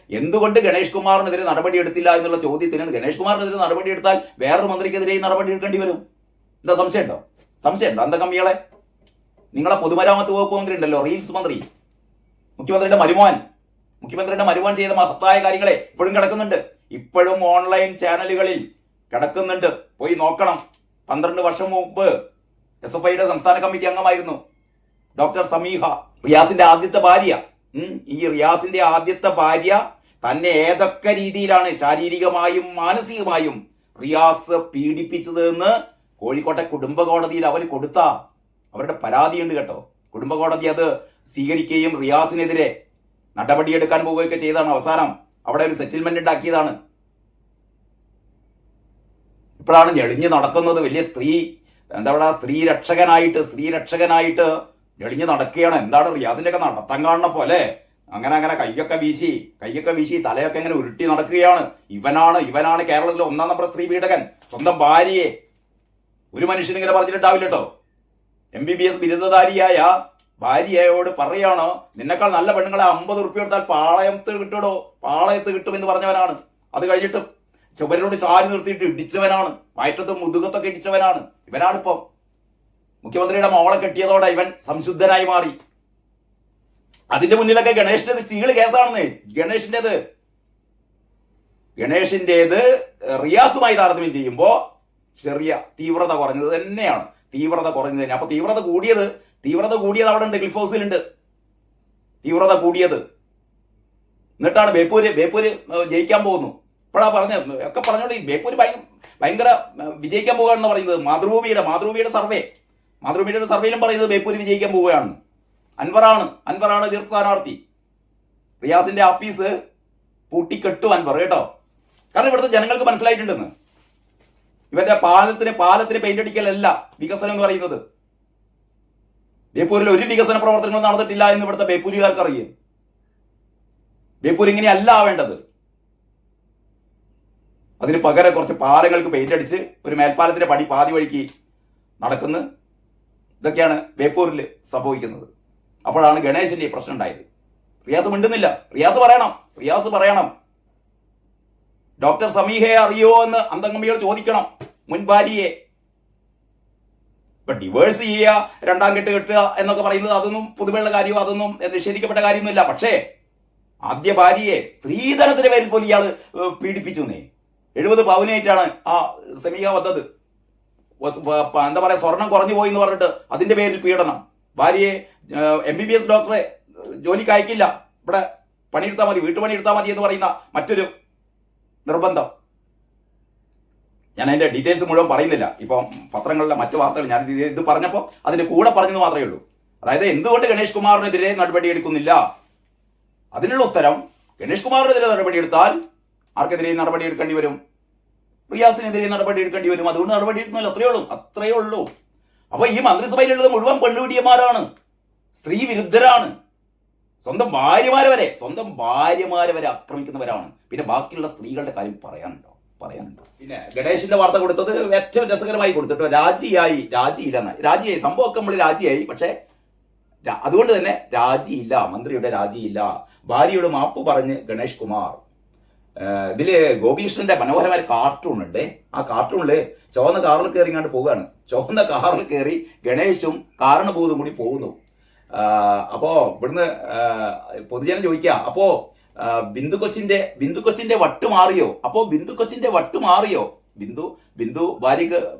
എന്തുകൊണ്ട് ഗണേഷ് കുമാറിനെതിരെ നടപടി എടുത്തില്ല എന്നുള്ള ചോദ്യത്തിന് ഗണേഷ് കുമാറിനെതിരെ നടപടി എടുത്താൽ വേറൊരു മന്ത്രിക്കെതിരെയും നടപടി എടുക്കേണ്ടി വരും. എന്താ സംശയമുണ്ടോ? എന്താ കമ്മികളെ? നിങ്ങളെ പൊതുമരാമത്ത് വകുപ്പ് മന്ത്രി ഉണ്ടല്ലോ, റീൽസ് മന്ത്രി, മുഖ്യമന്ത്രിയുടെ മരുമോൻ ചെയ്ത മഹത്തായ കാര്യങ്ങളെ ഇപ്പോഴും കിടക്കുന്നുണ്ട്. ഇപ്പോഴും ഓൺലൈൻ ചാനലുകളിൽ കിടക്കുന്നുണ്ട്. പോയി നോക്കണം. 12 വർഷം മുമ്പ് SFIയുടെ സംസ്ഥാന കമ്മിറ്റി അംഗമായിരുന്നു ഡോക്ടർ സമീഹ, റിയാസിന്റെ ആദ്യത്തെ ഭാര്യ. ഈ റിയാസിന്റെ ആദ്യത്തെ ഭാര്യ തന്നെ ഏതൊക്കെ രീതിയിലാണ് ശാരീരികമായും മാനസികമായും റിയാസ് പീഡിപ്പിച്ചത് എന്ന് കോഴിക്കോട്ടെ കുടുംബ കോടതിയിൽ അവർ കൊടുത്ത അവരുടെ പരാതിയുണ്ട് കേട്ടോ. കുടുംബ കോടതി അത് സ്വീകരിക്കുകയും റിയാസിനെതിരെ നടപടിയെടുക്കാൻ പോവുകയൊക്കെ ചെയ്താണ്. അവസാനം അവിടെ ഒരു സെറ്റിൽമെന്റ് ഉണ്ടാക്കിയതാണ്. ഇപ്പോഴാണ് ഞെളിഞ്ഞ് നടക്കുന്നത്. വലിയ സ്ത്രീ രക്ഷകനായിട്ട് ഞെളിഞ്ഞ് നടക്കുകയാണ്. എന്താണ് റിയാസിന്റെ ഒക്കെ നടത്തം കാണുന്ന പോലെ അങ്ങനെ കൈയൊക്കെ വീശി തലയൊക്കെ ഇങ്ങനെ ഉരുട്ടി നടക്കുകയാണ്. ഇവനാണ് കേരളത്തിലെ 1-ാം നമ്പർ സ്ത്രീ പീഡകൻ. സ്വന്തം ഭാര്യയെ ഒരു മനുഷ്യൻ ഇങ്ങനെ പറഞ്ഞിട്ടുണ്ടാവില്ല കേട്ടോ. MBBS ബിരുദധാരിയായ ഭാര്യയോട് പറയാണ്, നിന്നെക്കാൾ നല്ല പെണ്ണുങ്ങളെ 50 ഉറുപ്പിക കൊടുത്താൽ പാളയത്ത് കിട്ടുമെന്ന് പറഞ്ഞവനാണ്. അത് കഴിഞ്ഞിട്ട് ചുവരോട് ചാരി നിർത്തിയിട്ട് ഇടിച്ചവനാണ്. വയറ്റത്തും മുതുകത്തൊക്കെ ഇടിച്ചവനാണ്. ഇവനാണിപ്പോ മുഖ്യമന്ത്രിയുടെ മോളെ കെട്ടിയതോടെ ഇവൻ സംശുദ്ധനായി മാറി. അതിന്റെ മുന്നിലൊക്കെ ഗണേഷിന്റേത് ചീള് കേസാണെന്നേ. ഗണേഷിന്റേത് റിയാസുമായി താരതമ്യം ചെയ്യുമ്പോ ചെറിയ തീവ്രത കുറഞ്ഞത് തന്നെയാണ്. അപ്പൊ തീവ്രത കൂടിയത് അവിടെ ഉണ്ട്, ക്ലിഫ് ഹൗസിലുണ്ട് തീവ്രത കൂടിയത്. എന്നിട്ടാണ് ബേപ്പൂര് ജയിക്കാൻ പോകുന്നു. ഇപ്പോഴാ പറഞ്ഞോണ്ട് ഈ ബേപ്പൂര് ഭയങ്കര വിജയിക്കാൻ പോവുകയാണെന്ന് പറയുന്നത്. മാതൃഭൂമിയുടെ സർവേയിലും പറയുന്നത് ബേപ്പൂര് വിജയിക്കാൻ പോവുകയാണ്. അൻവറാണ് എതിർ സ്ഥാനാർത്ഥി. റിയാസിന്റെ ആഫീസ് പൂട്ടിക്കെട്ടു അൻവർ കേട്ടോ. കാരണം ഇവിടുത്തെ ജനങ്ങൾക്ക് മനസ്സിലായിട്ടുണ്ടെന്ന്. ഇവന്റെ പാലത്തിന് പെയിന്റ് അടിക്കലല്ല വികസനം എന്ന് പറയുന്നത്. ബേപ്പൂരിൽ ഒരു വികസന പ്രവർത്തനങ്ങൾ നടന്നിട്ടില്ല എന്ന് ഇവിടുത്തെ ബേപ്പൂരുകാർക്ക് അറിയാം. ബേപ്പൂർ ഇങ്ങനെയല്ല ആവേണ്ടത്. അതിന് പകരം കുറച്ച് പാലങ്ങൾക്ക് പെയിന്റ് അടിച്ച് ഒരു മേൽപ്പാലത്തിന്റെ പാതി വഴിക്ക് നടക്കുന്നു. ഇതൊക്കെയാണ് ബേപ്പൂരിൽ സംഭവിക്കുന്നത്. അപ്പോഴാണ് ഗണേശന്റെ ഈ പ്രശ്നം ഉണ്ടായത്. റിയാസ് മിണ്ടുന്നില്ല. റിയാസ് പറയണം. ഡോക്ടർ സമീഹയെ അറിയോ എന്ന് അന്തംഗമ്മികൾ ചോദിക്കണം. മുൻ ഭാര്യയെ. ഇപ്പൊ ഡിവേഴ്സ് ചെയ്യുക, 2ാം കെട്ട് കെട്ടുക എന്നൊക്കെ പറയുന്നത് അതൊന്നും പൊതുവെയുള്ള കാര്യമോ അതൊന്നും നിഷേധിക്കപ്പെട്ട കാര്യമൊന്നുമില്ല. പക്ഷേ ആദ്യ ഭാര്യയെ സ്ത്രീധനത്തിന്റെ പേരിൽ പോലും ഇയാള് പീഡിപ്പിച്ചു. 70 പവനായിട്ടാണ് ആ സമീഹ വന്നത്. എന്താ പറയാ, സ്വർണം കുറഞ്ഞു പോയി എന്ന് പറഞ്ഞിട്ട് അതിന്റെ പേരിൽ പീഡനം. ഭാര്യയെ MBBS ഡോക്ടറെ ജോലിക്ക് അയക്കില്ല, ഇവിടെ പണിയെടുത്താൽ മതി, വീട്ടുപണിയെടുത്താൽ മതി എന്ന് പറയുന്ന മറ്റൊരു നിർബന്ധം. ഞാൻ അതിന്റെ ഡീറ്റെയിൽസ് മുഴുവൻ പറയുന്നില്ല. ഇപ്പം പത്രങ്ങളിലെ മറ്റു വാർത്തകൾ ഞാൻ ഇത് പറഞ്ഞപ്പോൾ അതിന്റെ കൂടെ പറഞ്ഞെന്ന് മാത്രമേ ഉള്ളൂ. അതായത് എന്തുകൊണ്ട് ഗണേഷ് കുമാറിനെതിരെ നടപടിയെടുക്കുന്നില്ല? അതിനുള്ള ഉത്തരം, ഗണേഷ് കുമാറിനെതിരെ നടപടിയെടുത്താൽ ആർക്കെതിരെ നടപടി എടുക്കേണ്ടി വരും? റിയാസിനെതിരെ നടപടി എടുക്കേണ്ടി വരും. അതുകൊണ്ട് നടപടി എടുക്കുന്നില്ല. അത്രയേ ഉള്ളൂ. അപ്പൊ ഈ മന്ത്രിസഭയിലുള്ളത് മുഴുവൻ പെണ്ണുപിടിയന്മാരാണ്, സ്ത്രീ വിരുദ്ധരാണ്. സ്വന്തം ഭാര്യമാരെ വരെ ആക്രമിക്കുന്നവരാണ്. പിന്നെ ബാക്കിയുള്ള സ്ത്രീകളുടെ കാര്യം പറയാനുണ്ടോ? പിന്നെ ഗണേഷിന്റെ വാർത്ത കൊടുത്തത് ഏറ്റവും രസകരമായി കൊടുത്തിട്ടോ. രാജിയായി സംഭവമൊക്കെ നമ്മൾ രാജിയായി. പക്ഷെ അതുകൊണ്ട് തന്നെ രാജിയില്ല, മന്ത്രിയുടെ രാജിയില്ല. ഭാര്യയോട് മാപ്പ് പറഞ്ഞ് ഗണേഷ് കുമാർ. ഇതില് ഗോപികൃഷ്ണന്റെ മനോഹരമായ കാർട്ടൂൺ ഉണ്ട്. ആ കാർട്ടൂണില് ചുവന്ന കാറിൽ കയറി ഇങ്ങോട്ട് പോവുകയാണ്. ചുവന്ന കാറിൽ കയറി ഗണേഷും കാരണഭൂതം കൂടി പോകുന്നു. അപ്പോ ഇവിടുന്ന് പൊതുജനം ചോദിക്കുക, അപ്പോ ബിന്ദു കൊച്ചിന്റെ വട്ട് മാറിയോ?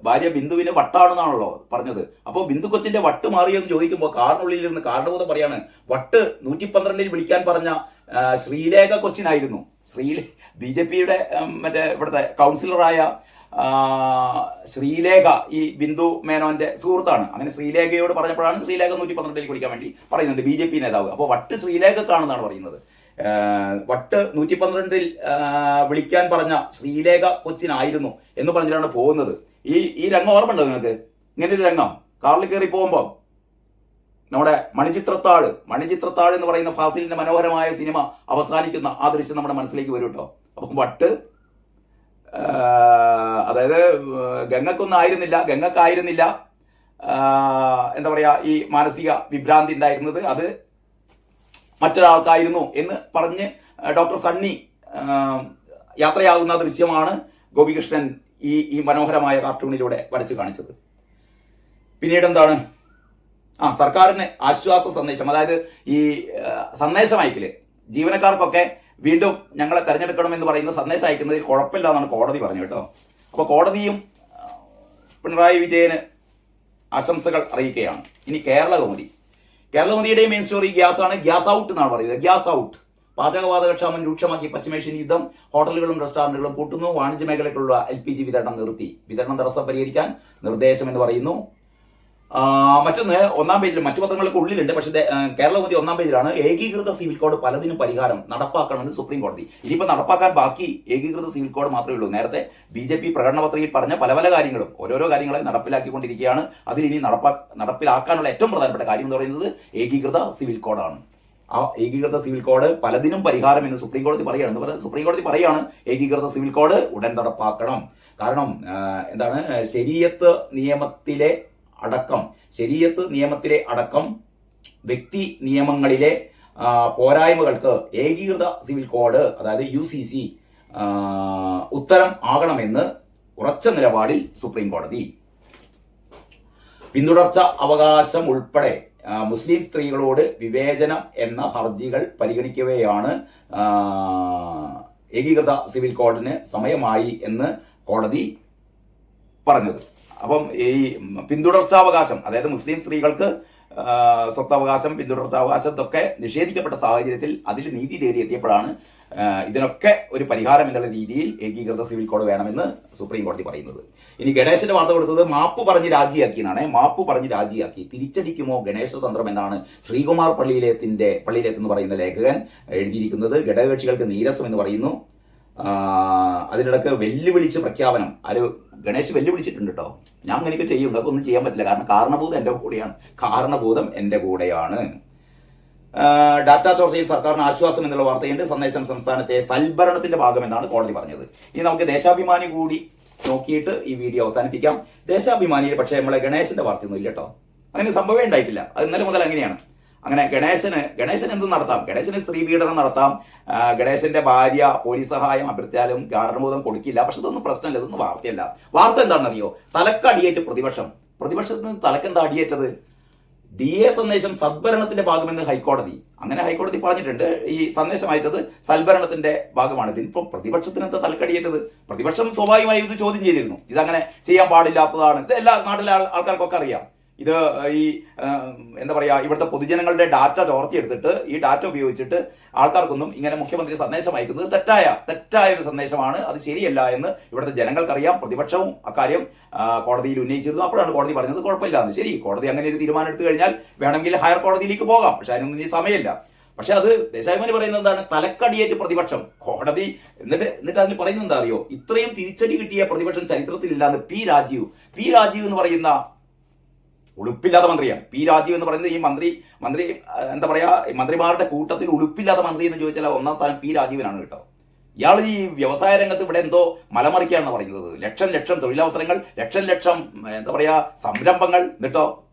ഭാര്യ ബിന്ദുവിന് വട്ടാണെന്നാണല്ലോ പറഞ്ഞത്. അപ്പോ ബിന്ദു കൊച്ചിന്റെ വട്ട് മാറിയോ എന്ന് ചോദിക്കുമ്പോൾ കാറിനുള്ളിൽ ഇരുന്ന് കാരണഭൂതം പറയാണ്, വട്ട് 112 വിളിക്കാൻ പറഞ്ഞ ശ്രീലേഖ കൊച്ചിനായിരുന്നു. BJPയുടെ മറ്റേ ഇവിടുത്തെ കൗൺസിലറായ ശ്രീലേഖ ഈ ബിന്ദു മേനോന്റെ സുഹൃത്താണ്. അങ്ങനെ ശ്രീലേഖയോട് പറഞ്ഞപ്പോഴാണ് ശ്രീലേഖ 112 വിളിക്കാൻ വേണ്ടി പറയുന്നുണ്ട്, BJP നേതാവ്. അപ്പോൾ വട്ട് ശ്രീലേഖക്കാണെന്നാണ് പറയുന്നത്. വട്ട് 112 വിളിക്കാൻ പറഞ്ഞ ശ്രീലേഖ കൊച്ചിനായിരുന്നു എന്ന് പറഞ്ഞിട്ടാണ് പോകുന്നത്. ഈ രംഗം ഓർമ്മയുണ്ടോ നിങ്ങൾക്ക്? ഇങ്ങനെ ഒരു രംഗം കാറിൽ കയറി പോകുമ്പോൾ നമ്മുടെ മണിച്ചിത്രത്താഴ് എന്ന് പറയുന്ന ഫാസിലിന്റെ മനോഹരമായ സിനിമ അവസാനിക്കുന്ന ആ ദൃശ്യം നമ്മുടെ മനസ്സിലേക്ക് വരും കേട്ടോ. അപ്പം വട്ട് അതായത് ഗംഗക്കായിരുന്നില്ല എന്താ പറയാ ഈ മാനസിക വിഭ്രാന്തി ഉണ്ടായിരുന്നത്, അത് മറ്റൊരാൾക്കായിരുന്നു എന്ന് പറഞ്ഞ് ഡോക്ടർ സണ്ണി യാത്രയാകുന്ന ദൃശ്യമാണ് ഗോപികൃഷ്ണൻ ഈ മനോഹരമായ കാർട്ടൂണിലൂടെ വരച്ചു കാണിച്ചത്. പിന്നീട് എന്താണ്, സർക്കാരിന് ആശ്വാസ സന്ദേശം, അതായത് ഈ സന്ദേശം അയക്കല് ജീവനക്കാർക്കൊക്കെ വീണ്ടും ഞങ്ങളെ തെരഞ്ഞെടുക്കണം എന്ന് പറയുന്ന സന്ദേശം അയക്കുന്നതിൽ കുഴപ്പമില്ല എന്നാണ് കോടതി പറഞ്ഞു കേട്ടോ. അപ്പോൾ കോടതിയും പിണറായി വിജയന് ആശംസകൾ അറിയിക്കുകയാണ്. ഇനി കേരളകൗമുദിയുടെയും മെയിൻ സ്റ്റോറി ഗ്യാസാണ്. ഗ്യാസ് ഔട്ട് എന്നാണ് പറയുന്നത്. Gas out. പാചകവാതകക്ഷാമം രൂക്ഷമാക്കി പശ്ചിമേഷ്യൻ യുദ്ധം. ഹോട്ടലുകളും റെസ്റ്റോറന്റുകളും പൂട്ടുന്നു. വാണിജ്യ മേഖലയ്ക്കുള്ള LPG വിതരണം നിർത്തി. വിതരണം തടസ്സം പരിഹരിക്കാൻ നിർദ്ദേശം എന്ന് പറയുന്നു. മറ്റൊന്ന് ഒന്നാം പേജിൽ, മറ്റു പത്രങ്ങൾക്ക് ഉള്ളിലുണ്ട്, പക്ഷേ കേരളകൗമുദി ഒന്നാം പേജിലാണ്. ഏകീകൃത സിവിൽ കോഡ് പലതിനും പരിഹാരം നടപ്പാക്കണമെന്ന് സുപ്രീം കോടതി. ഇനിയിപ്പോൾ നടപ്പാക്കാൻ ബാക്കി ഏകീകൃത സിവിൽ കോഡ് മാത്രമേ ഉള്ളൂ. നേരത്തെ BJP പ്രകടന പത്രികയിൽ പറഞ്ഞ പല കാര്യങ്ങളും ഓരോരോ കാര്യങ്ങളെ നടപ്പിലാക്കിക്കൊണ്ടിരിക്കുകയാണ്. അതിൽ ഇനി നടപ്പിലാക്കാനുള്ള ഏറ്റവും പ്രധാനപ്പെട്ട കാര്യം എന്ന് പറയുന്നത് ഏകീകൃത സിവിൽ കോഡാണ്. ആ ഏകീകൃത സിവിൽ കോഡ് പലതിനും പരിഹാരം എന്ന് സുപ്രീം കോടതി പറയുകയാണ്. സുപ്രീം കോടതി പറയാണ് ഏകീകൃത സിവിൽ കോഡ് ഉടൻ നടപ്പാക്കണം. കാരണം എന്താണ്, ശരീഅത്ത് നിയമത്തിലെ അടക്കം വ്യക്തി നിയമങ്ങളിലെ പോരായ്മകൾക്ക് ഏകീകൃത സിവിൽ കോഡ്, അതായത് UCC ഉത്തരം ആകണമെന്ന് ഉറച്ച നിലപാടിൽ സുപ്രീം കോടതി. പിന്തുടർച്ച അവകാശം ഉൾപ്പെടെ മുസ്ലിം സ്ത്രീകളോട് വിവേചനം എന്ന ഹർജികൾ പരിഗണിക്കവെയാണ് ഏകീകൃത സിവിൽ കോഡിന് സമയമായി എന്ന് കോടതി പറഞ്ഞത്. അപ്പം ഈ പിന്തുടർച്ചാവകാശം, അതായത് മുസ്ലിം സ്ത്രീകൾക്ക് സ്വത്തവകാശം, പിന്തുടർച്ചാവകാശം ഇതൊക്കെ നിഷേധിക്കപ്പെട്ട സാഹചര്യത്തിൽ അതിൽ നീതി തേടിയെത്തിയപ്പോഴാണ് ഇതിനൊക്കെ ഒരു പരിഹാരം എന്നുള്ള രീതിയിൽ ഏകീകൃത സിവിൽ കോഡ് വേണമെന്ന് സുപ്രീം കോടതി പറയുന്നത്. ഇനി ഗണേശന്റെ വാർത്ത കൊടുത്തത് മാപ്പ് പറഞ്ഞ് രാജിയാക്കി എന്നാണ്. മാപ്പ് പറഞ്ഞ് രാജിയാക്കി, തിരിച്ചടിക്കുമോ ഗണേശ തന്ത്രം എന്നാണ് ശ്രീകുമാർ പള്ളിയിലെന്ന് പറയുന്ന ലേഖകൻ എഴുതിയിരിക്കുന്നത്. ഘടകകക്ഷികൾക്ക് നീരസം എന്ന് പറയുന്നു. അതിനിടക്ക് വെല്ലുവിളിച്ച് പ്രഖ്യാപനം. ഗണേശ് വെല്ലുവിളിച്ചിട്ടുണ്ട് കേട്ടോ. ഞാൻ അങ്ങനെയൊക്കെ ചെയ്യും, അതൊക്കെ ഒന്നും ചെയ്യാൻ പറ്റില്ല, കാരണം കാരണഭൂതം എന്റെ കൂടെയാണ്. ഡാറ്റ ചോർച്ചയിൽ സർക്കാരിന് ആശ്വാസം എന്നുള്ള വാർത്തയുണ്ട്. സന്ദേശം സംസ്ഥാനത്തെ സൽഭരണത്തിന്റെ ഭാഗമെന്നാണ് കോടതി പറഞ്ഞത്. ഇനി നമുക്ക് ദേശാഭിമാനി കൂടി നോക്കിയിട്ട് ഈ വീഡിയോ അവസാനിപ്പിക്കാം. ദേശാഭിമാനിയിൽ പക്ഷേ നമ്മളെ ഗണേശന്റെ വാർത്തയൊന്നും ഇല്ല കേട്ടോ. അങ്ങനെ സംഭവം ഉണ്ടായിട്ടില്ല. അത് ഇന്നലെ മുതൽ അങ്ങനെയാണ്. അങ്ങനെ ഗണേശൻ എന്തും നടത്താം. ഗണേശന് സ്ത്രീ പീഡനം നടത്താം. ഗണേശന്റെ ഭാര്യ പോലീസ് സഹായം അഭ്യർത്ഥിച്ചാലും കാരണബോധം കൊടുക്കില്ല. പക്ഷെ ഇതൊന്നും പ്രശ്നമല്ല, ഇതൊന്നും വാർത്തയല്ല. വാർത്ത എന്താണെന്നറിയോ? തലക്കടിയേറ്റ് പ്രതിപക്ഷത്തിന് തലക്കെന്താ അടിയേറ്റത്? DA സന്ദേശം സദ്ഭരണത്തിന്റെ ഭാഗമെന്ന് ഹൈക്കോടതി. അങ്ങനെ ഹൈക്കോടതി പറഞ്ഞിട്ടുണ്ട്. ഈ സന്ദേശം അയച്ചത് സൽഭരണത്തിന്റെ ഭാഗമാണ്. ഇതിനിപ്പോ പ്രതിപക്ഷത്തിന് എന്താ തലക്കടിയേറ്റത്? പ്രതിപക്ഷം സ്വാഭാവികമായി ഇത് ചോദ്യം ചെയ്തിരുന്നു. ഇതങ്ങനെ ചെയ്യാൻ പാടില്ലാത്തതാണ്. ഇത് എല്ലാ നാട്ടിലെ ആൾക്കാർക്കൊക്കെ അറിയാം. ഇത് ഈ എന്താ പറയാ, ഇവിടുത്തെ പൊതുജനങ്ങളുടെ ഡാറ്റ ചോർത്തിയെടുത്തിട്ട് ഈ ഡാറ്റ ഉപയോഗിച്ചിട്ട് ആൾക്കാർക്കൊന്നും ഇങ്ങനെ മുഖ്യമന്ത്രി സന്ദേശം അയക്കുന്നത് തെറ്റായ ഒരു സന്ദേശമാണ്. അത് ശരിയല്ല എന്ന് ഇവിടുത്തെ ജനങ്ങൾക്കറിയാം. പ്രതിപക്ഷവും അക്കാര്യം കോടതിയിൽ ഉന്നയിച്ചിരുന്നു. അപ്പോഴാണ് കോടതി പറഞ്ഞത് കുഴപ്പമില്ല എന്ന്. ശരി, കോടതി അങ്ങനെ ഒരു തീരുമാനം എടുത്തു കഴിഞ്ഞാൽ വേണമെങ്കിൽ ഹയർ കോടതിയിലേക്ക് പോകാം. പക്ഷെ അതിനൊന്നും ഇനി സമയമില്ല. പക്ഷെ അത് ദേശാഭിമാനി പറയുന്നത് എന്താണ്? തലക്കടിയേറ്റ് പ്രതിപക്ഷം. കോടതി എന്നിട്ട് അതിൽ പറയുന്നത് എന്താ അറിയോ? ഇത്രയും തിരിച്ചടി കിട്ടിയ പ്രതിപക്ഷം ചരിത്രത്തിലില്ലാന്ന് പി രാജീവ് എന്ന് പറയുന്ന ഉളുപ്പില്ലാത്ത മന്ത്രിയാണ്. പി രാജീവ് എന്ന് പറയുന്നത് ഈ മന്ത്രി എന്താ പറയാ, മന്ത്രിമാരുടെ കൂട്ടത്തിൽ ഉളുപ്പില്ലാത്ത മന്ത്രി എന്ന് ചോദിച്ചാൽ ഒന്നാം സ്ഥാനം പി രാജീവിനാണ് കേട്ടോ. ഇയാൾ ഈ വ്യവസായ രംഗത്ത് ഇവിടെ എന്തോ മലമറിക്കുകയാണെന്ന് പറയുന്നത്. ലക്ഷം തൊഴിലവസരങ്ങൾ, ലക്ഷം എന്താ പറയാ സംരംഭങ്ങൾ. എന്നിട്ടോ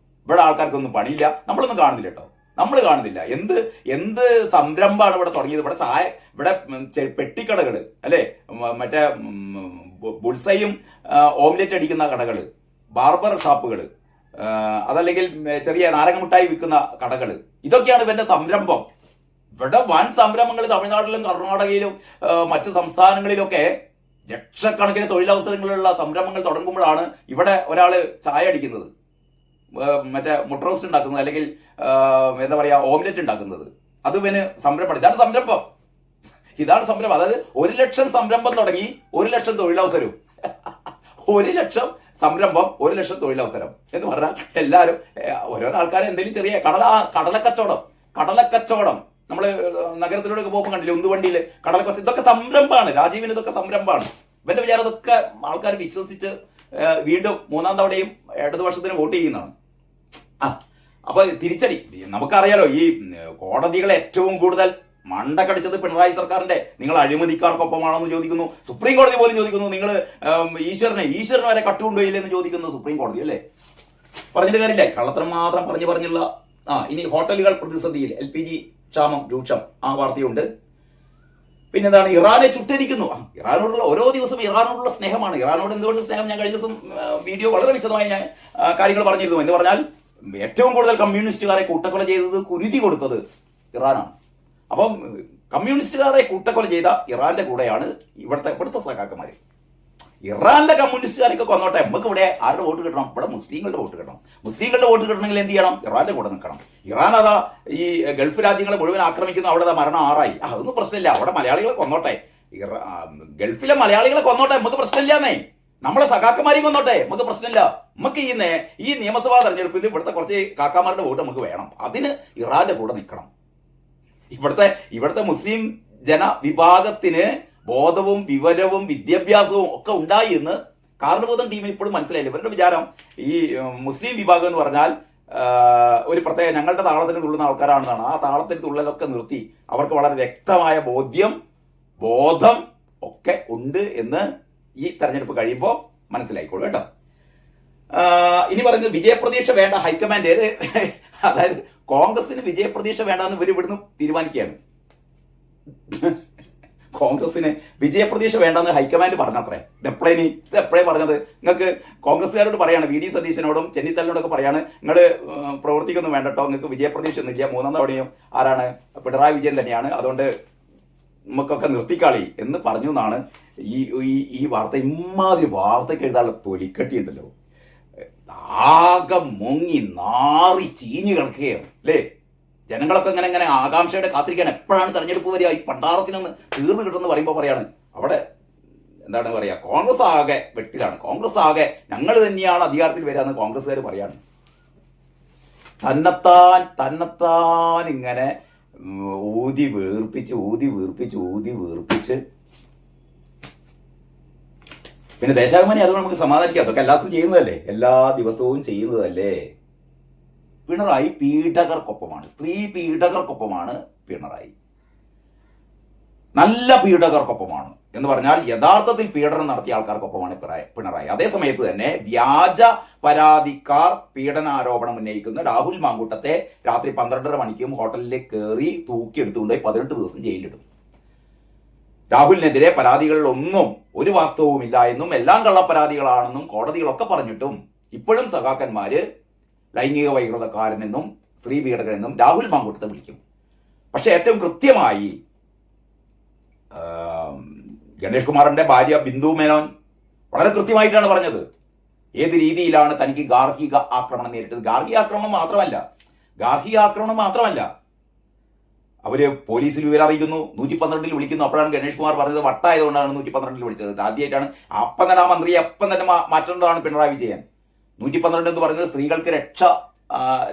ഇവിടെ ആൾക്കാർക്കൊന്നും പണിയില്ല. നമ്മളൊന്നും കാണുന്നില്ല കേട്ടോ. നമ്മൾ കാണുന്നില്ല. എന്ത് സംരംഭമാണ് ഇവിടെ തുടങ്ങിയത്? ഇവിടെ പെട്ടിക്കടകൾ അല്ലെ, മറ്റേ ബുൾസയും ഓംലെറ്റ് അടിക്കുന്ന കടകൾ, ബാർബർ ഷാപ്പുകൾ, അതല്ലെങ്കിൽ ചെറിയ നാരങ്ങമിഠായി വിൽക്കുന്ന കടകൾ, ഇതൊക്കെയാണ് ഇവന്റെ സംരംഭം. ഇവിടെ വൻ സംരംഭങ്ങൾ തമിഴ്നാട്ടിലും കർണാടകയിലും മറ്റു സംസ്ഥാനങ്ങളിലൊക്കെ ലക്ഷക്കണക്കിന് തൊഴിലവസരങ്ങളുള്ള സംരംഭങ്ങൾ തുടങ്ങുമ്പോഴാണ് ഇവിടെ ഒരാള് ചായ അടിക്കുന്നത്, മറ്റേ മുട്ട റോസ്റ്റ് ഉണ്ടാക്കുന്നത്, അല്ലെങ്കിൽ എന്താ പറയാ ഓംലെറ്റ് ഉണ്ടാക്കുന്നത്. അത് ഇവന് സംരംഭമാണ്. ഇതാണ് സംരംഭം. അതായത് 1 ലക്ഷം സംരംഭം തുടങ്ങി 1 ലക്ഷം തൊഴിലവസരവും. 1 ലക്ഷം സംരംഭം 1 ലക്ഷം തൊഴിലവസരം എന്ന് പറഞ്ഞാൽ എല്ലാവരും ഓരോരോ ആൾക്കാരെ എന്തെങ്കിലും ചെറിയ കടലക്കച്ചവടം നമ്മള് നഗരത്തിലൂടെ പോകുമ്പോൾ കണ്ടില്ലേ, ഉന്തുവണ്ടിയിൽ കടലക്കച്ചവടം. ഇതൊക്കെ സംരംഭമാണ്. രാജീവിന് ഇതൊക്കെ സംരംഭമാണ്. ഇവന്റെ വിചാരം ഇതൊക്കെ ആൾക്കാർ വിശ്വസിച്ച് വീണ്ടും 3ാം തവണയും ഇടതുപക്ഷത്തിന് വോട്ട് ചെയ്യുന്നതാണ്. അപ്പൊ തിരിച്ചടി നമുക്കറിയാലോ. ഈ കോടതികളെ ഏറ്റവും കൂടുതൽ മണ്ടക്കടിച്ചത് പിണറായി സർക്കാരിന്റെ. നിങ്ങൾ അഴിമതിക്കാർക്കൊപ്പമാണെന്ന് ചോദിക്കുന്നു സുപ്രീം കോടതി പോലും ചോദിക്കുന്നു. നിങ്ങൾ ഈശ്വരനെ വരെ കട്ടുകൊണ്ടുപോയില്ലേ എന്ന് ചോദിക്കുന്നു സുപ്രീം കോടതി അല്ലേ. പറഞ്ഞിട്ട് കാര്യമില്ല, കള്ളത്തരം മാത്രം പറഞ്ഞുള്ള ഇനി ഹോട്ടലുകൾ പ്രതിസന്ധിയിൽ, LPG ക്ഷാമം രൂക്ഷം, ആ വാർത്തയുണ്ട്. പിന്നെ എന്താണ്, ഇറാനെ ചുട്ടരിക്കുന്നു. ഇറാനോടുള്ള ഓരോ ദിവസവും ഇറാനോടുള്ള സ്നേഹമാണ്. ഇറാനോട് എന്തുകൊണ്ട് സ്നേഹം, ഞാൻ കഴിഞ്ഞ ദിവസം വീഡിയോ വളരെ വിശദമായി ഞാൻ കാര്യങ്ങൾ പറഞ്ഞിരുന്നു. എന്ന് പറഞ്ഞാൽ ഏറ്റവും കൂടുതൽ കമ്മ്യൂണിസ്റ്റുകാരെ കൂട്ടക്കൊല ചെയ്തത്, കുരുതി കൊടുത്തത് ഇറാനാണ്. അപ്പം കമ്മ്യൂണിസ്റ്റുകാരെ കൂട്ടക്കൊല ചെയ്ത ഇറാന്റെ കൂടെയാണ് ഇവിടുത്തെ സഖാക്കന്മാർ. ഇറാനിലെ കമ്മ്യൂണിസ്റ്റുകാരൊക്കെ കൊന്നോട്ടെ, നമുക്ക് ഇവിടെ ആരുടെ വോട്ട് കിട്ടണം? ഇവിടെ മുസ്ലിങ്ങളുടെ വോട്ട് കിട്ടണം. മുസ്ലിങ്ങളുടെ വോട്ട് കിട്ടണമെങ്കിൽ എന്ത് ചെയ്യണം? ഇറാന്റെ കൂടെ നിൽക്കണം. ഇറാൻ അതാ ഈ ഗൾഫ് രാജ്യങ്ങളെ മുഴുവൻ ആക്രമിക്കുന്ന, അവിടെ മരണം 6 അതൊന്നും പ്രശ്നമില്ല. അവിടെ മലയാളികളെ കൊന്നോട്ടെ, ഗൾഫിലെ മലയാളികളെ കൊന്നോട്ടെ, നമുക്ക് പ്രശ്നമില്ലാന്നേ. നമ്മളെ സഖാക്കന്മാരെയും കൊന്നോട്ടെ, നമുക്ക് പ്രശ്നമില്ല. നമുക്ക് ഈ നിയമസഭാ തെരഞ്ഞെടുപ്പിൽ ഇവിടുത്തെ കുറച്ച് കാക്കാമാരുടെ വോട്ട് നമുക്ക് വേണം. അതിന് ഇറാന്റെ കൂടെ നിൽക്കണം. ഇവിടുത്തെ മുസ്ലിം ജനവിഭാഗത്തിന് ബോധവും വിവരവും വിദ്യാഭ്യാസവും ഒക്കെ ഉണ്ടായി എന്ന് കാരണബോധം ടീമിന് ഇപ്പോഴും മനസ്സിലായില്ല. ഇവരുടെ വിചാരം ഈ മുസ്ലിം വിഭാഗം എന്ന് പറഞ്ഞാൽ ഒരു പ്രത്യേക ഞങ്ങളുടെ താളത്തിന് തുള്ളുന്ന ആൾക്കാരാണെന്നാണ്. ആ താളത്തിന് തുള്ളലൊക്കെ നിർത്തി അവർക്ക് വളരെ വ്യക്തമായ ബോധം ഒക്കെ ഉണ്ട് എന്ന് ഈ തെരഞ്ഞെടുപ്പ് കഴിയുമ്പോൾ മനസ്സിലായിക്കോളൂ കേട്ടോ. ഇനി പറയുന്നത് വിജയപ്രതീക്ഷ വേണ്ട ഹൈക്കമാൻഡ്. അതായത് കോൺഗ്രസിന് വിജയപ്രതീക്ഷ വേണ്ടെന്ന് ഇവിടുന്ന് തീരുമാനിക്കുകയാണ്. കോൺഗ്രസിന് വിജയപ്രതീക്ഷ വേണ്ടെന്ന് ഹൈക്കമാൻഡ് പറഞ്ഞത്രേ. എപ്പോഴേ പറഞ്ഞത്? നിങ്ങൾക്ക് കോൺഗ്രസ്സുകാരോട് പറയാണ്, വി ഡി സതീശനോടും ചെന്നിത്തലിനോടൊക്കെ പറയാണ്, നിങ്ങൾ പ്രവർത്തിക്കൊന്നും വേണ്ടട്ടോ, നിങ്ങൾക്ക് വിജയപ്രതീക്ഷ ഒന്നുമില്ല, 3ാം തവണയും ആരാണ്? പിണറായി വിജയൻ തന്നെയാണ്, അതുകൊണ്ട് നമുക്കൊക്കെ നിർത്തിക്കാളി എന്ന് പറഞ്ഞു എന്നാണ് ഈ വാർത്ത. ഇമാതിരി വാർത്തയ്ക്ക് എഴുതാനുള്ള തൊലിക്കട്ടി ഉണ്ടല്ലോ, ആകെ മുങ്ങി നാറി ചീഞ്ഞു കിടക്കുകയാണ് അല്ലേ? ജനങ്ങളൊക്കെ ഇങ്ങനെ ആകാംക്ഷയുടെ കാത്തിരിക്കുകയാണ്, എപ്പോഴാണ് തെരഞ്ഞെടുപ്പ് വരിക, ഈ പണ്ടാറത്തിനൊന്ന് തീർന്നു കിട്ടുമെന്ന് പറയുമ്പോൾ പറയാണ് അവിടെ എന്താണ് പറയുക, കോൺഗ്രസ് ആകെ വെട്ടിലാണ്, കോൺഗ്രസ് ആകെ ഞങ്ങൾ തന്നെയാണ് അധികാരത്തിൽ വരാന്ന് കോൺഗ്രസ്സുകാർ പറയാണ്. തന്നെത്താൻ ഇങ്ങനെ ഊതി വീർപ്പിച്ച് പിന്നെ ദേശാഭിമാനി അതുകൊണ്ട് നമുക്ക് സമാധാനിക്കാം. അതൊക്കെ എല്ലാ ദിവസവും ചെയ്യുന്നതല്ലേ, എല്ലാ ദിവസവും ചെയ്യുന്നതല്ലേ. പിണറായി പീഡകർക്കൊപ്പമാണ്, സ്ത്രീ പീഡകർക്കൊപ്പമാണ് പിണറായി. നല്ല പീഡകർക്കൊപ്പമാണ് എന്ന് പറഞ്ഞാൽ യഥാർത്ഥത്തിൽ പീഡനം നടത്തിയ ആൾക്കാർക്കൊപ്പമാണ് പിണറായി. അതേസമയത്ത് തന്നെ വ്യാജ പരാതിക്കാർ പീഡനാരോപണം ഉന്നയിക്കുന്ന രാഹുൽ മാങ്കൂട്ടത്തെ രാത്രി 12:30 മണിക്കും ഹോട്ടലിലേക്ക് കയറി തൂക്കിയെടുത്തുകൊണ്ട് 18 ദിവസം ജയിലിലിടും. രാഹുലിനെതിരെ പരാതികളിലൊന്നും ഒരു വാസ്തവവുമില്ല എന്നും എല്ലാം കള്ളപ്പരാതികളാണെന്നും കോടതികളൊക്കെ പറഞ്ഞിട്ടും ഇപ്പോഴും സഖാക്കന്മാര് ലൈംഗിക വൈകൃതക്കാരനെന്നും സ്ത്രീ പീഡകനെന്നും രാഹുൽ മാങ്കൂട്ടത്തെ വിളിക്കും. പക്ഷെ ഏറ്റവും കൃത്യമായി ഗണേഷ് കുമാറിന്റെ ഭാര്യ ബിന്ദു മേനോൻ വളരെ കൃത്യമായിട്ടാണ് പറഞ്ഞത് ഏത് രീതിയിലാണ് തനിക്ക് ഗാർഹിക ആക്രമണം നേരിട്ടത്. ഗാർഹിക ആക്രമണം മാത്രമല്ല, അവര് പോലീസിൽ വിവരം അറിയിക്കുന്നു, 112 വിളിക്കുന്നു. അപ്പോഴാണ് ഗണേഷ് കുമാർ പറഞ്ഞത് വട്ടായതുകൊണ്ടാണ് 112 വിളിച്ചത്. ആദ്യമായിട്ടാണ്. അപ്പം തന്നെ ആ മന്ത്രിയെ അപ്പം തന്നെ മാറ്റേണ്ടതാണ് പിണറായി വിജയൻ. 112 എന്ന് പറയുന്നത് സ്ത്രീകൾക്ക്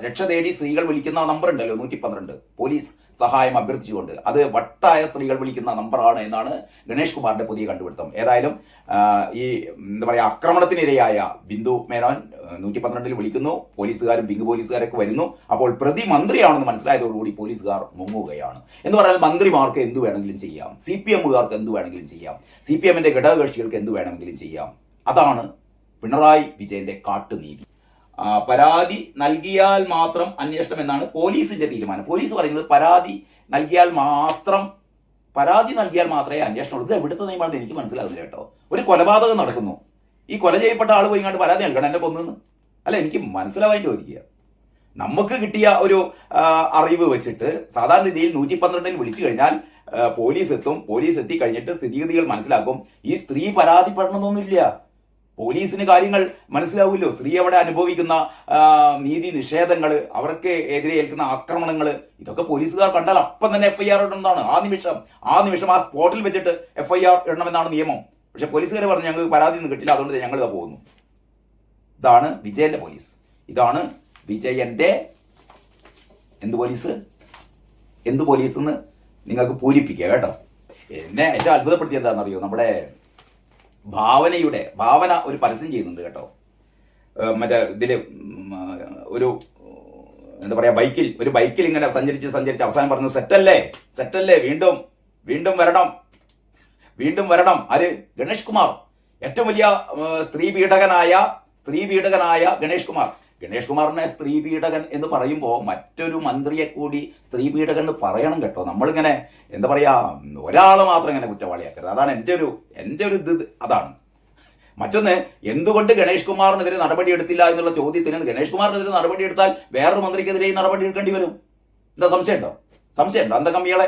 രക്ഷ തേടി സ്ത്രീകൾ വിളിക്കുന്ന നമ്പർ ഉണ്ടല്ലോ, 112, പോലീസ് സഹായം അഭ്യർത്ഥിച്ചുകൊണ്ട്. അത് വട്ടായ സ്ത്രീകൾ വിളിക്കുന്ന നമ്പറാണ് എന്നാണ് ഗണേഷ് കുമാറിന്റെ പുതിയ കണ്ടുപിടുത്തം. ഏതായാലും ഈ എന്താ പറയുക, ആക്രമണത്തിനിരയായ ബിന്ദു മേനോൻ 112 വിളിക്കുന്നു. പോലീസുകാരും പിങ്ക് പോലീസുകാരൊക്കെ വരുന്നു. അപ്പോൾ പ്രതി മന്ത്രിയാണെന്ന് മനസ്സിലായതോടുകൂടി പോലീസുകാർ മുങ്ങുകയാണ്. എന്ന് പറഞ്ഞാൽ മന്ത്രിമാർക്ക് എന്ത് വേണമെങ്കിലും ചെയ്യാം, CPM-കാർക്ക് എന്ത് വേണമെങ്കിലും ചെയ്യാം, CPM-ന്റെ ഘടകകക്ഷികൾക്ക് എന്ത് വേണമെങ്കിലും ചെയ്യാം. അതാണ് പിണറായി വിജയന്റെ കാട്ടുനീതി. പരാതി നൽകിയാൽ മാത്രം അന്വേഷണം എന്നാണ് പോലീസിന്റെ തീരുമാനം. പോലീസ് പറയുന്നത് പരാതി നൽകിയാൽ മാത്രമേ അന്വേഷണം. ഇത് എവിടുത്തെ നിയമമാണെന്ന് എനിക്ക് മനസ്സിലാവില്ല കേട്ടോ. ഒരു കൊലപാതകം നടക്കുന്നു, ഈ കൊല ചെയ്യപ്പെട്ട ആൾ പോയി ഇങ്ങോട്ട് പരാതി നൽകണം എന്നെ കൊന്നെന്ന്. അല്ല, എനിക്ക് മനസ്സിലാവാൻ ചോദിക്കുക. നമുക്ക് കിട്ടിയ ഒരു അറിവ് വെച്ചിട്ട് സാധാരണ രീതിയിൽ 112 വിളിച്ചു കഴിഞ്ഞാൽ പോലീസ് എത്തും. പോലീസ് എത്തി കഴിഞ്ഞിട്ട് സ്ഥിതിഗതികൾ മനസ്സിലാക്കും. ഈ സ്ത്രീ പരാതിപ്പെടണമെന്നൊന്നുമില്ല. പോലീസിന് കാര്യങ്ങൾ മനസ്സിലാവില്ലോ. സ്ത്രീ അവിടെ അനുഭവിക്കുന്ന നീതി നിഷേധങ്ങൾ, അവർക്ക് എതിരെ ഏൽക്കുന്ന ആക്രമണങ്ങൾ, ഇതൊക്കെ പോലീസുകാർ കണ്ടാൽ അപ്പം തന്നെ FIR ഇടണമെന്നാണ്. ആ നിമിഷം ആ സ്പോട്ടിൽ വെച്ചിട്ട് FIR ഇടണമെന്നാണ് നിയമം. പക്ഷെ പോലീസുകാർ പറഞ്ഞു ഞങ്ങൾക്ക് പരാതി ഒന്നും കിട്ടില്ല, അതുകൊണ്ട് ഞങ്ങൾ ഇതാ പോകുന്നു. ഇതാണ് വിജയന്റെ പോലീസ്. ഇതാണ് വിജയന്റെ എന്ത് പോലീസ് എന്ന് നിങ്ങൾക്ക് പൂരിപ്പിക്കുക കേട്ടോ. എന്നെ ഏറ്റവും അത്ഭുതപ്പെടുത്തിയ എന്താണെന്നറിയോ, നമ്മുടെ ഭാവന ഒരു പരസ്യം ചെയ്യുന്നുണ്ട് കേട്ടോ. മറ്റേ ഇതില് ഒരു എന്താ പറയാ, ബൈക്കിൽ ഇങ്ങനെ സഞ്ചരിച്ച് അവസാനം പറഞ്ഞത് സെറ്റല്ലേ വീണ്ടും വരണം. ആര്? ഗണേഷ് കുമാർ. ഏറ്റവും വലിയ സ്ത്രീ പീഡകനായ ഗണേഷ് കുമാർ. ഗണേഷ് കുമാറിനെ സ്ത്രീ പീഡകൻ എന്ന് പറയുമ്പോൾ മറ്റൊരു മന്ത്രിയെ കൂടി സ്ത്രീ പീഡകൻ എന്ന് പറയണം കേട്ടോ. നമ്മളിങ്ങനെ എന്താ പറയാ, ഒരാളെ മാത്രം ഇങ്ങനെ കുറ്റവാളിയാക്കരുത്. അതാണ് എൻ്റെ ഒരു ഇത് അതാണ്. മറ്റൊന്ന്, എന്തുകൊണ്ട് ഗണേഷ് കുമാറിനെതിരെ നടപടി എടുത്തില്ല എന്നുള്ള ചോദ്യത്തിന്, ഗണേഷ് കുമാറിനെതിരെ നടപടി എടുത്താൽ വേറൊരു മന്ത്രിക്കെതിരെ നടപടി എടുക്കേണ്ടി വരും. എന്താ സംശയമുണ്ടോ? അന്തകമ്മികളെ